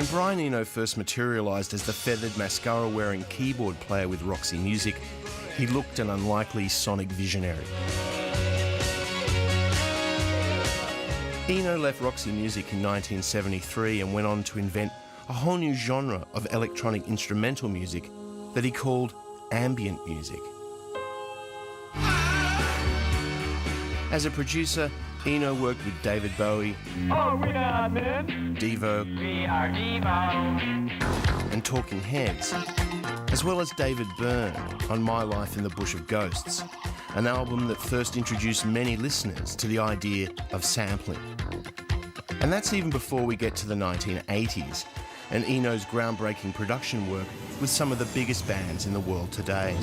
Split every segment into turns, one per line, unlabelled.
When Brian Eno first materialised as the feathered mascara-wearing keyboard player with Roxy Music, he looked an unlikely sonic visionary. Eno left Roxy Music in 1973 and went on to invent a whole new genre of electronic instrumental music that he called ambient music. As a producer, Eno worked with David Bowie, Devo, and Talking Heads, as well as David Byrne on My Life in the Bush of Ghosts, an album that first introduced many listeners to the idea of sampling. And that's even before we get to the 1980s and Eno's groundbreaking production work with some of the biggest bands in the world today.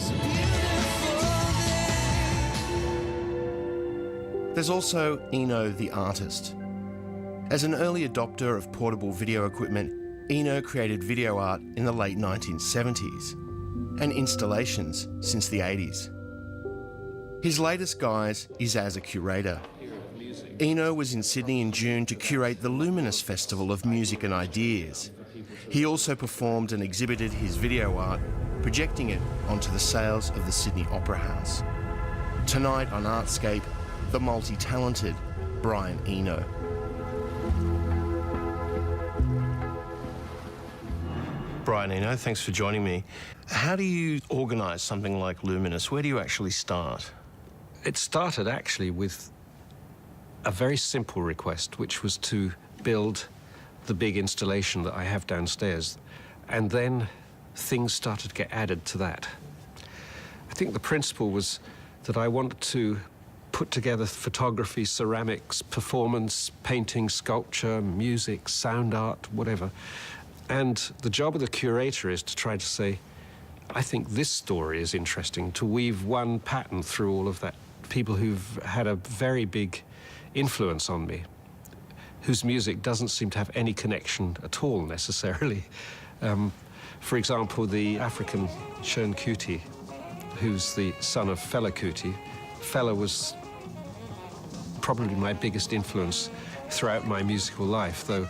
There's also Eno the artist. As an early adopter of portable video equipment, Eno created video art in the late 1970s and installations since the 80s. His latest guise is as a curator. Eno was in Sydney in June to curate the Luminous Festival of Music and Ideas. He also performed and exhibited his video art, projecting it onto the sails of the Sydney Opera House. Tonight on Artscape, the multi-talented Brian Eno. Brian Eno, thanks for joining me. How do you organise something like Luminous? Where do you actually start?
It started actually with a very simple request, which was to build the big installation that I have downstairs. And then things started to get added to that. I think the principle was that I wanted to put together photography, ceramics, performance, painting, sculpture, music, sound art, whatever. And the job of the curator is to try to say, I think this story is interesting, to weave one pattern through all of that. People who've had a very big influence on me, whose music doesn't seem to have any connection at all necessarily. For example, the African Seun Kuti, who's the son of Fela Kuti. Fela was probably my biggest influence throughout my musical life, though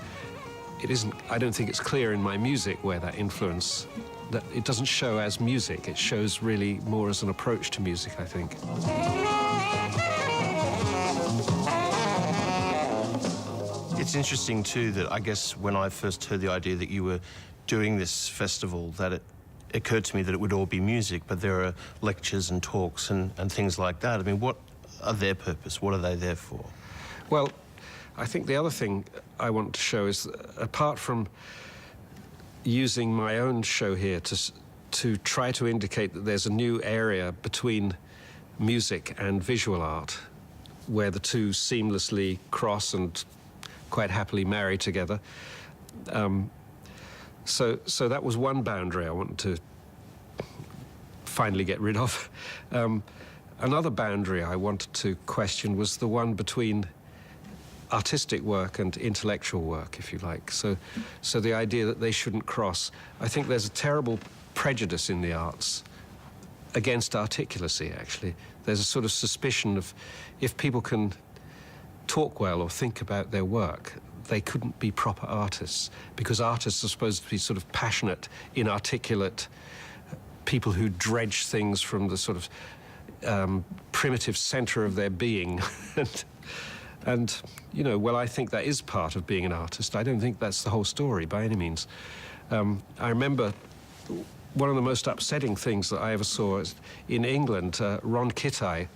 it isn't, I don't think it's clear in my music where that influence, that it doesn't show as music, it shows really more as an approach to music, I think.
It's interesting too that I guess when I first heard the idea that you were doing this festival, that it occurred to me that it would all be music, but there are lectures and talks and things like that. I mean, what are their purpose? What are they there for?
Well, I think the other thing I want to show is, apart from using my own show here to try to indicate that there's a new area between music and visual art, where the two seamlessly cross and quite happily marry together. So that was one boundary I wanted to finally get rid of. Another boundary I wanted to question was the one between artistic work and intellectual work, if you like. So the idea that they shouldn't cross. I think there's a terrible prejudice in the arts against articulacy, actually. There's a sort of suspicion of if people can talk well or think about their work, they couldn't be proper artists, because artists are supposed to be sort of passionate, inarticulate people who dredge things from the sort of primitive center of their being. And, you know, well, I think that is part of being an artist. I don't think that's the whole story by any means. I remember one of the most upsetting things that I ever saw in England, Ron Kittai,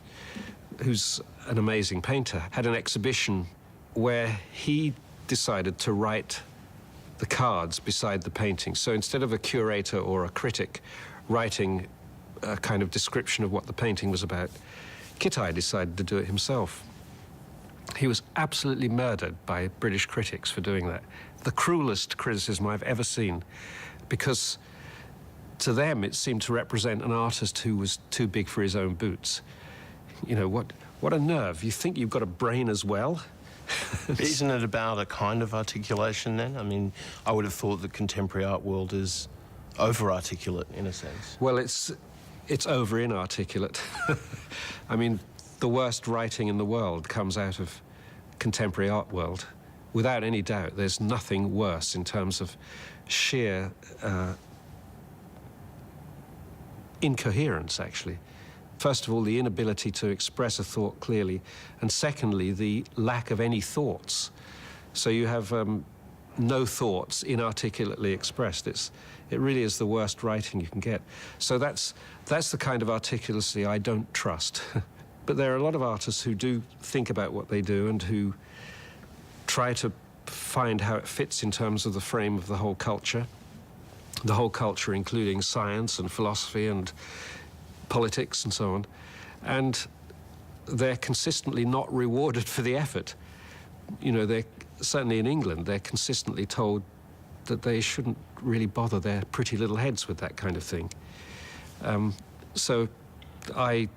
who's an amazing painter, had an exhibition where he decided to write the cards beside the painting. So instead of a curator or a critic writing a kind of description of what the painting was about, Kittai decided to do it himself. He was absolutely murdered by British critics for doing that. The cruelest criticism I've ever seen, because to them it seemed to represent an artist who was too big for his own boots. You know, what a nerve. You think you've got a brain as well?
Isn't it about a kind of articulation then? I mean, I would have thought the contemporary art world is over-articulate in a sense.
Well, it's over-inarticulate. I mean, the worst writing in the world comes out of contemporary art world. without any doubt, there's nothing worse in terms of sheer incoherence, actually. First of all, the inability to express a thought clearly, and secondly, the lack of any thoughts. So you have no thoughts inarticulately expressed. It really is the worst writing you can get. So that's the kind of articulacy I don't trust. But there are a lot of artists who do think about what they do and who try to find how it fits in terms of the frame of the whole culture including science and philosophy and politics and so on. And they're consistently not rewarded for the effort. You know, they're certainly in England, they're consistently told that they shouldn't really bother their pretty little heads with that kind of thing. So I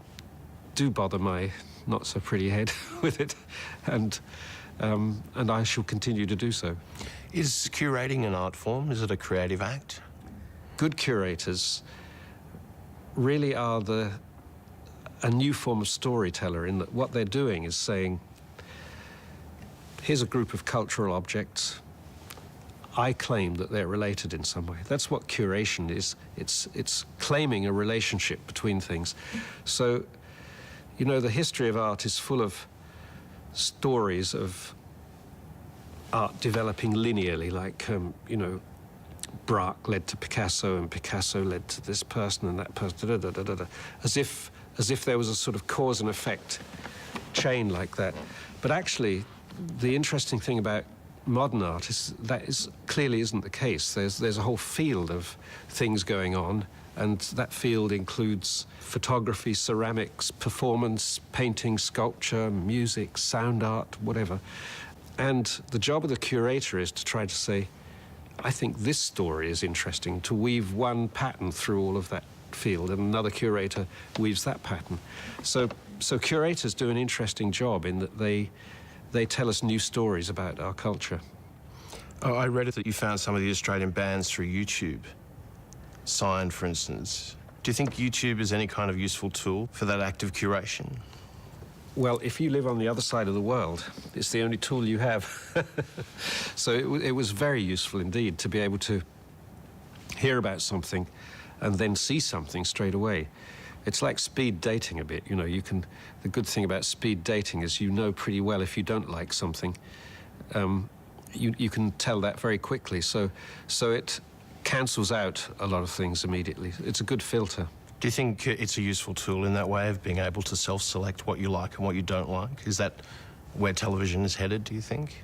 do bother my not so pretty head with it, and I shall continue to do so.
Is curating an art form? Is it a creative act?
Good curators really are a new form of storyteller, in that what they're doing is saying, here's a group of cultural objects. I claim that they're related in some way. That's what curation is. It's claiming a relationship between things. So, you know, the history of art is full of stories of art developing linearly, like, you know, Braque led to Picasso, and Picasso led to this person and that person, as if there was a sort of cause and effect chain like that. But actually, the interesting thing about modern art is that clearly isn't the case. There's a whole field of things going on, and that field includes photography, ceramics, performance, painting, sculpture, music, sound art, whatever. And the job of the curator is to try to say, I think this story is interesting, to weave one pattern through all of that field, and another curator weaves that pattern. So curators do an interesting job in that they tell us new stories about our culture.
Oh, I read that you found some of the Australian bands through YouTube. Sign, for instance. Do you think YouTube is any kind of useful tool for that act of curation?
Well, if you live on the other side of the world, it's the only tool you have. So it was very useful indeed to be able to hear about something and then see something straight away. It's like speed dating a bit, you know. The good thing about speed dating is you know pretty well if you don't like something. You can tell that very quickly. So it cancels out a lot of things immediately. It's a good filter.
Do you think it's a useful tool in that way of being able to self-select what you like and what you don't like? Is that where television is headed, do you think?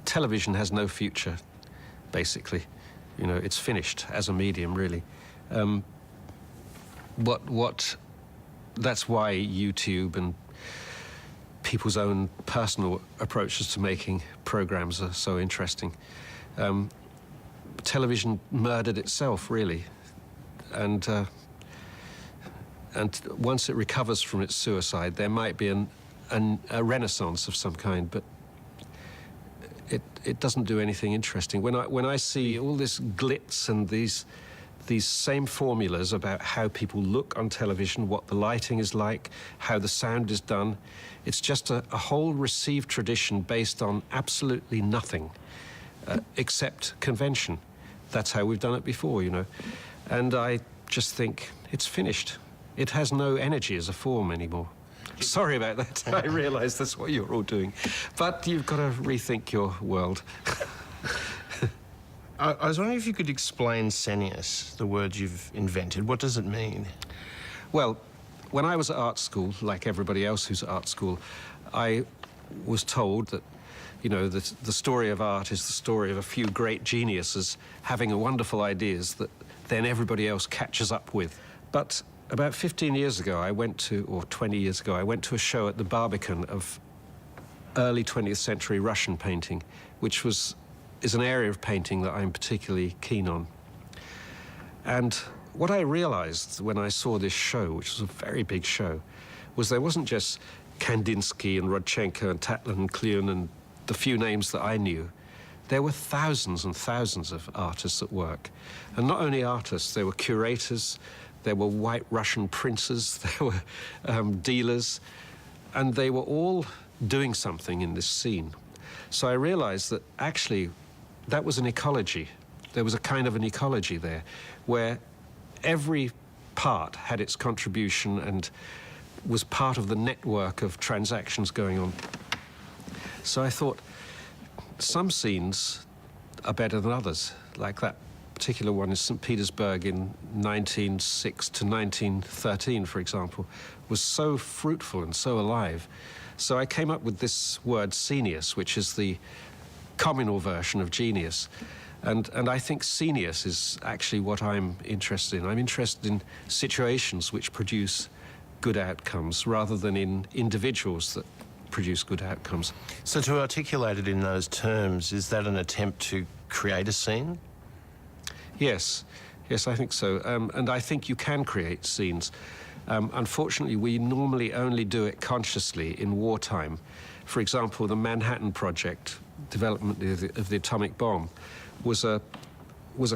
Television has no future, basically. You know, it's finished as a medium, really. That's why YouTube and people's own personal approaches to making programs are so interesting. Television murdered itself, really, and once it recovers from its suicide, there might be a renaissance of some kind, but it doesn't do anything interesting. When I see all this glitz and these same formulas about how people look on television, what the lighting is like, how the sound is done, it's just a whole received tradition based on absolutely nothing except convention. That's how we've done it before, you know. And I just think it's finished. It has no energy as a form anymore. Sorry about that. I realise that's what you're all doing. But you've got to rethink your world.
I was wondering if you could explain Senius, the word you've invented. What does it mean?
Well, when I was at art school, like everybody else who's at art school, I was told that, you know, the story of art is the story of a few great geniuses having wonderful ideas that then everybody else catches up with. But about 15 years ago, or 20 years ago, I went to a show at the Barbican of early 20th century Russian painting, which is an area of painting that I'm particularly keen on. And what I realized when I saw this show, which was a very big show, was there wasn't just Kandinsky and Rodchenko and Tatlin and Klein and the few names that I knew. There were thousands and thousands of artists at work. And not only artists, there were curators, there were white Russian princes, there were dealers, and they were all doing something in this scene. So I realized that actually that was an ecology. There was a kind of an ecology there where every part had its contribution and was part of the network of transactions going on. So I thought some scenes are better than others, like that particular one in St. Petersburg in 1906 to 1913, for example, was so fruitful and so alive. So I came up with this word scenius, which is the communal version of genius. And I think scenius is actually what I'm interested in. I'm interested in situations which produce good outcomes rather than in individuals that produce good outcomes.
So to articulate it in those terms, is that an attempt to create a scene?
Yes, I think so. And I think you can create scenes. Unfortunately, we normally only do it consciously in wartime. For example, the Manhattan Project, development of the atomic bomb, was a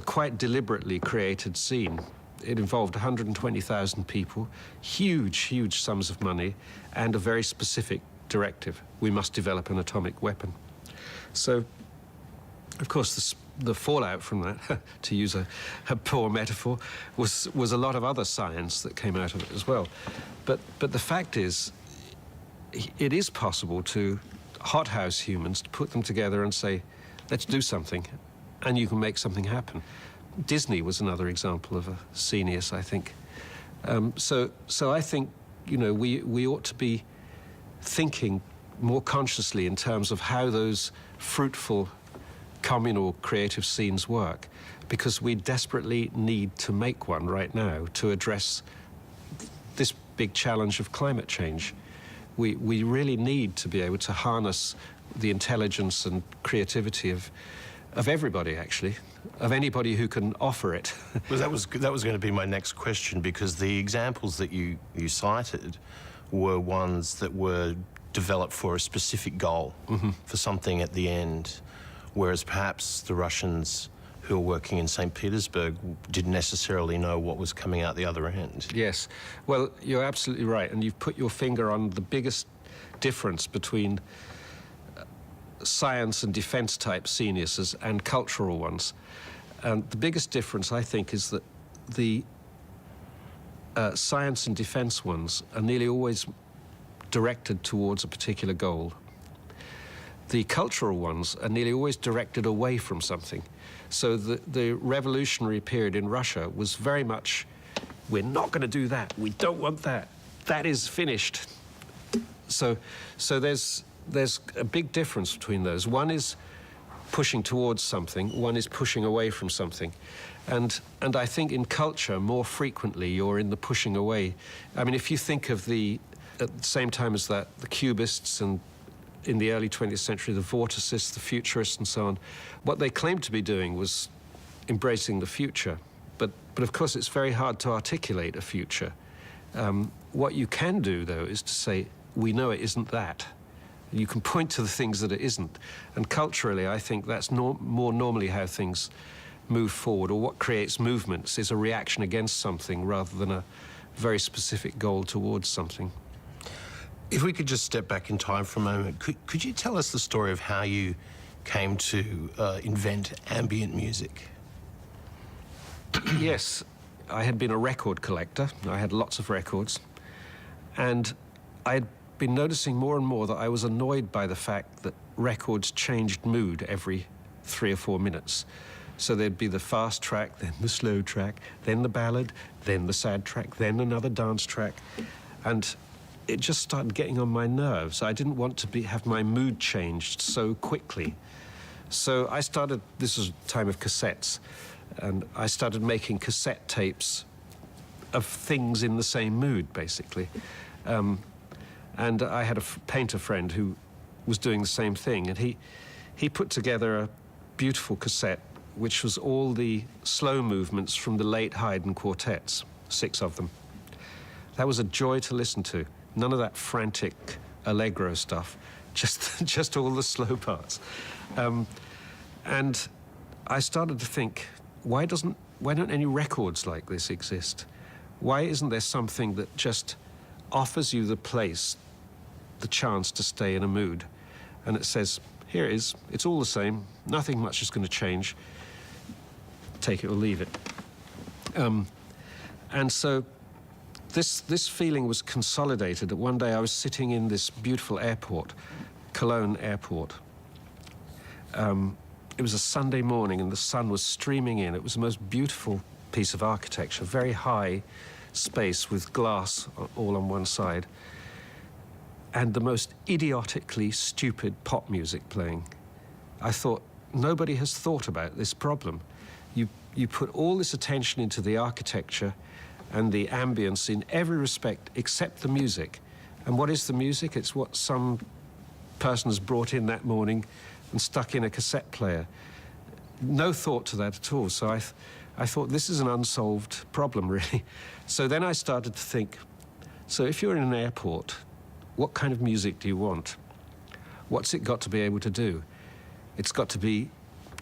quite deliberately created scene. It involved 120,000 people, huge sums of money, and a very specific directive. We must develop an atomic weapon. So, of course, the fallout from that, to use a poor metaphor, was a lot of other science that came out of it as well. But the fact is, it is possible to hothouse humans, to put them together and say, let's do something, and you can make something happen. Disney was another example of a scenius, I think. So I think, you know, we ought to be thinking more consciously in terms of how those fruitful communal creative scenes work, because we desperately need to make one right now to address this big challenge of climate change. We really need to be able to harness the intelligence and creativity of everybody, actually, of anybody who can offer it.
Well, that was going to be my next question, because the examples that you cited were ones that were developed for a specific goal, for something at the end, whereas perhaps the Russians who were working in St. Petersburg didn't necessarily know what was coming out the other end.
Yes. Well, you're absolutely right, and you've put your finger on the biggest difference between science and defense type sceniuses and cultural ones. And the biggest difference, I think, is that the science and defense ones are nearly always directed towards a particular goal. The cultural ones are nearly always directed away from something. So the revolutionary period in Russia was very much, we're not going to do that, we don't want that, that is finished. So there's a big difference between those. One is pushing towards something, one is pushing away from something. And I think in culture, more frequently, you're in the pushing away. I mean, if you think of at the same time as that, the Cubists, and in the early 20th century, the Vorticists, the Futurists, and so on, what they claimed to be doing was embracing the future. But of course, it's very hard to articulate a future. What you can do, though, is to say, we know it isn't that. You can point to the things that it isn't. And culturally, I think that's more normally how things move forward, or what creates movements is a reaction against something rather than a very specific goal towards something.
If we could just step back in time for a moment, could you tell us the story of how you came to invent ambient music?
Yes, I had been a record collector. I had lots of records. And I had been noticing more and more that I was annoyed by the fact that records changed mood every 3 or 4 minutes. So there'd be the fast track, then the slow track, then the ballad, then the sad track, then another dance track. And it just started getting on my nerves. I didn't want to have my mood changed so quickly. So I started, this was a time of cassettes, and I started making cassette tapes of things in the same mood, basically. And I had a painter friend who was doing the same thing, and he put together a beautiful cassette which was all the slow movements from the late Haydn quartets, 6 of them. That was a joy to listen to. None of that frantic allegro stuff, just all the slow parts. And I started to think, why don't any records like this exist? Why isn't there something that just offers you the chance to stay in a mood? And it says, here it is. It's all the same. Nothing much is going to change. Take it or leave it. And so this feeling was consolidated that one day I was sitting in this beautiful airport, Cologne Airport. It was a Sunday morning and the sun was streaming in. It was the most beautiful piece of architecture, very high space with glass all on one side, and the most idiotically stupid pop music playing. I thought, nobody has thought about this problem. You put all this attention into the architecture and the ambience in every respect except the music. And what is the music? It's what some person has brought in that morning and stuck in a cassette player. No thought to that at all. So I thought, this is an unsolved problem, really. So then I started to think, so if you're in an airport, what kind of music do you want? What's it got to be able to do? It's got to be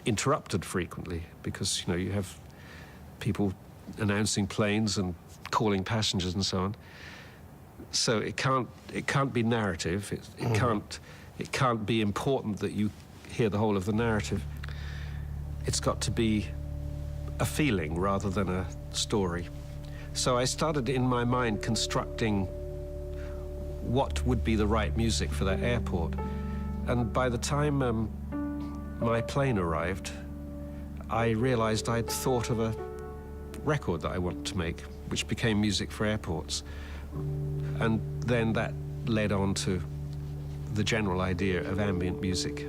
interrupted frequently because, you know, you have people announcing planes and calling passengers and so on. So it can't be narrative. It can't be important that you hear the whole of the narrative. It's got to be a feeling rather than a story. So I started in my mind constructing what would be the right music for that airport. And by the time my plane arrived, I realized I'd thought of a record that I wanted to make, which became Music for Airports. And then that led on to the general idea of ambient music.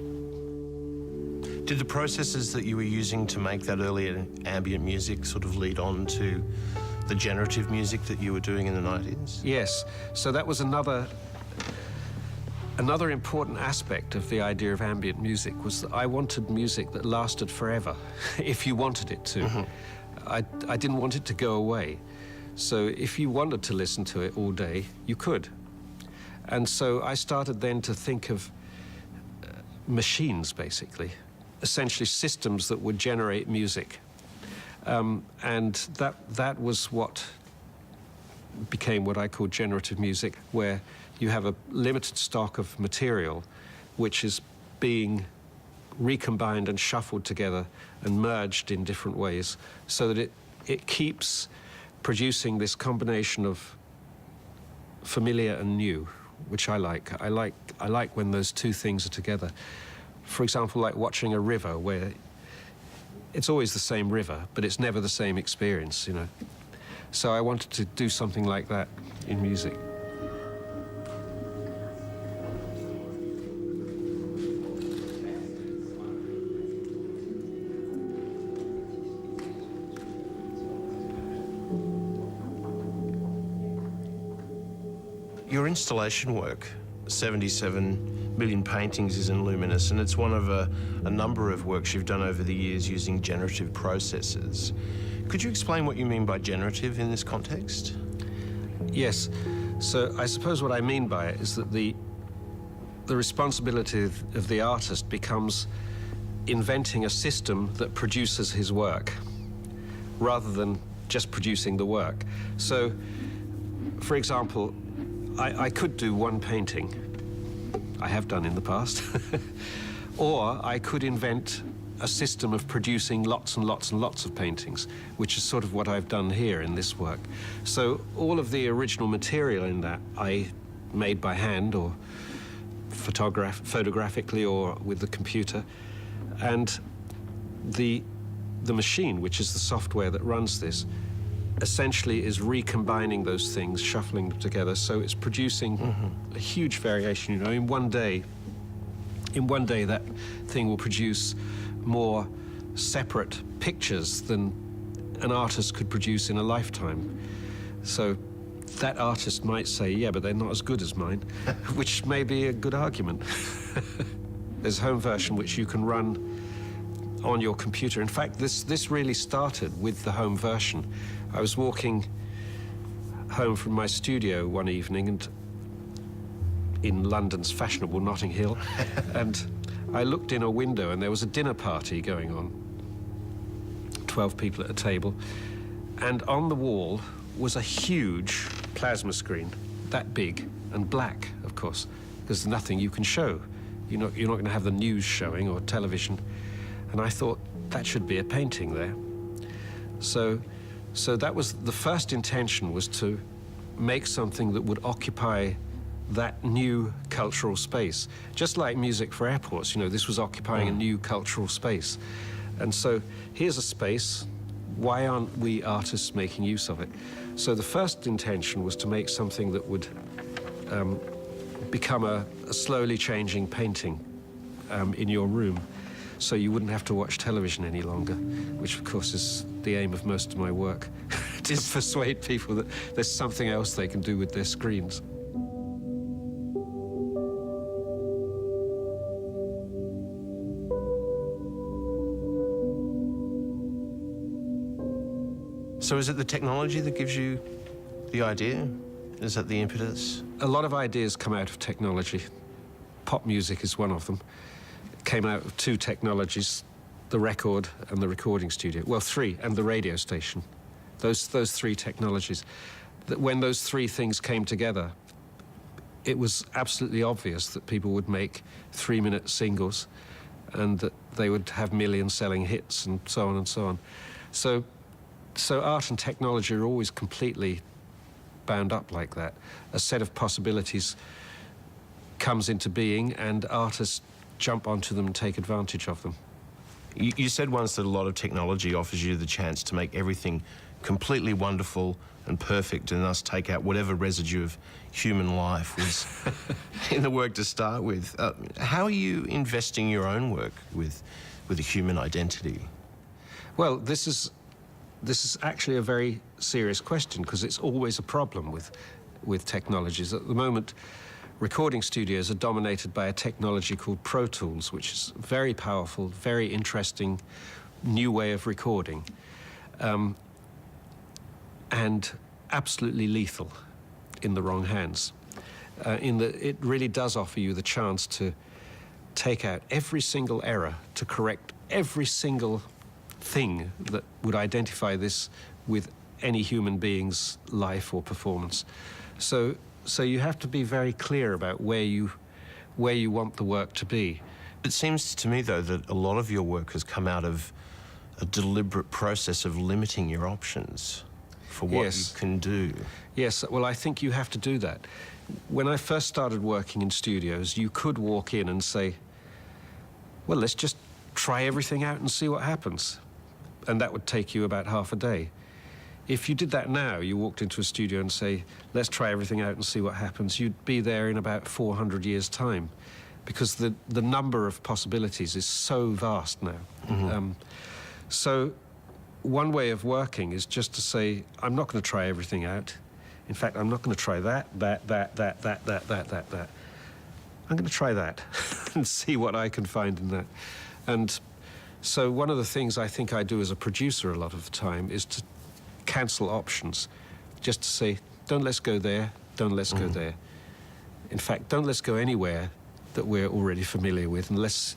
Did the processes that you were using to make that earlier ambient music sort of lead on to the generative music that you were doing in the 90s?
Yes. So that was another important aspect of the idea of ambient music, was that I wanted music that lasted forever, if you wanted it to. Mm-hmm. I didn't want it to go away. So if you wanted to listen to it all day, you could. And so I started then to think of machines, basically, essentially systems that would generate music. And that was what became what I call generative music, where you have a limited stock of material which is being recombined and shuffled together and merged in different ways so that it keeps producing this combination of familiar and new, which I like. I like when those two things are together. For example, like watching a river where it's always the same river, but it's never the same experience, you know. So I wanted to do something like that in music.
Your installation work, 77 million paintings, is in Luminous, and it's one of a number of works you've done over the years using generative processes. Could you explain what you mean by generative in this context?
Yes. So I suppose what I mean by it is that the responsibility of the artist becomes inventing a system that produces his work rather than just producing the work. So, for example, I could do one painting. I have done in the past. Or I could invent a system of producing lots and lots and lots of paintings, which is sort of what I've done here in this work. So all of the original material in that I made by hand or photographically or with the computer. And the machine, which is the software that runs this, essentially is recombining those things, shuffling them together, so it's producing a huge variation. You know, in one day that thing will produce more separate pictures than an artist could produce in a lifetime. So that artist might say, yeah, but they're not as good as mine, which may be a good argument. There's a home version which you can run on your computer. In fact, this really started with the home version. I was walking home from my studio one evening and in London's fashionable Notting Hill, and I looked in a window and there was a dinner party going on, 12 people at a table, and on the wall was a huge plasma screen, that big, and black, of course, because there's nothing you can show You're not going to have the news showing or television. And I thought that should be a painting there. So that was the first intention, was to make something that would occupy that new cultural space. Just like music for airports, this was occupying a new cultural space. And so here's a space. Why aren't we artists making use of it? So the first intention was to make something that would become a slowly changing painting in your room, so you wouldn't have to watch television any longer, which of course is the aim of most of my work, to persuade people that there's something else they can do with their screens.
So is it the technology that gives you the idea? Is that the impetus?
A lot of ideas come out of technology. Pop music is one of them. It came out of two technologies, the record and the recording studio. Well, three, and the radio station. Those three technologies. That when those three things came together, it was absolutely obvious that people would make 3-minute singles and that they would have million-selling hits and so on and so on. So art and technology are always completely bound up like that. A set of possibilities comes into being and artists jump onto them and take advantage of them.
You said once that a lot of technology offers you the chance to make everything completely wonderful and perfect, and thus take out whatever residue of human life was in the work to start with. How are you investing your own work with a human identity?
Well, this is actually a very serious question, because it's always a problem with technologies. At the moment, recording studios are dominated by a technology called Pro Tools, which is very powerful, very interesting, new way of recording, and absolutely lethal in the wrong hands. In that it really does offer you the chance to take out every single error, to correct every single thing that would identify this with any human being's life or performance. So you have to be very clear about where you want the work to be.
It seems to me, though, that a lot of your work has come out of a deliberate process of limiting your options for what you can do.
Yes, well, I think you have to do that. When I first started working in studios, you could walk in and say, well, let's just try everything out and see what happens. And that would take you about half a day. If you did that now, you walked into a studio and say, let's try everything out and see what happens, you'd be there in about 400 years' time, because the number of possibilities is so vast now. Mm-hmm. So one way of working is just to say, I'm not going to try everything out. In fact, I'm not going to try that. I'm going to try that and see what I can find in that. And so one of the things I think I do as a producer a lot of the time is to cancel options, just to say, don't let's go there, don't let's go there. In fact, don't let's go anywhere that we're already familiar with, and let's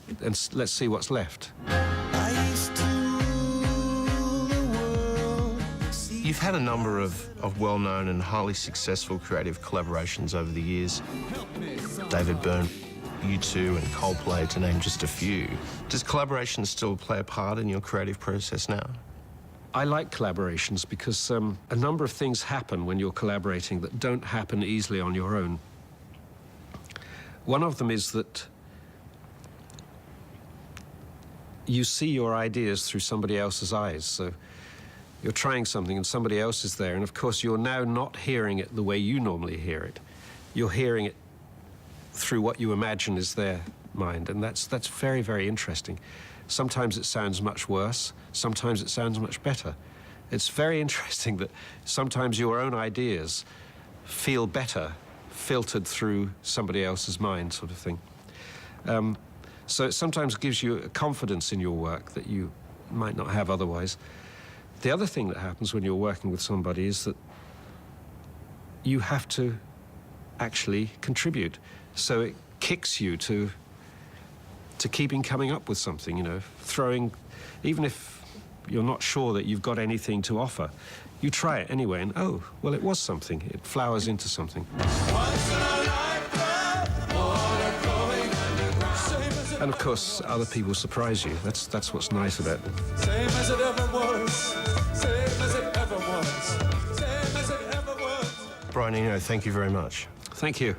see what's left.
You've had a number of well-known and highly successful creative collaborations over the years. David Byrne, U2 and Coldplay, to name just a few. Does collaboration still play a part in your creative process now?
I like collaborations because a number of things happen when you're collaborating that don't happen easily on your own. One of them is that you see your ideas through somebody else's eyes. So you're trying something and somebody else is there, and of course you're now not hearing it the way you normally hear it. You're hearing it through what you imagine is their mind, and that's very, very interesting. Sometimes it sounds much worse, sometimes it sounds much better. It's very interesting that sometimes your own ideas feel better filtered through somebody else's mind, sort of thing. So it sometimes gives you a confidence in your work that you might not have otherwise. The other thing that happens when you're working with somebody is that you have to actually contribute. So it kicks you to keeping coming up with something, throwing, even if you're not sure that you've got anything to offer, you try it anyway, and oh, well, it was something. It flowers into something. Once in a lifetime, water flowing underground. And of course, other people surprise you. That's what's nice about it.
Same as it ever was. Same as it ever was. Same as it ever was.
Brian Eno, thank you very much.
Thank you.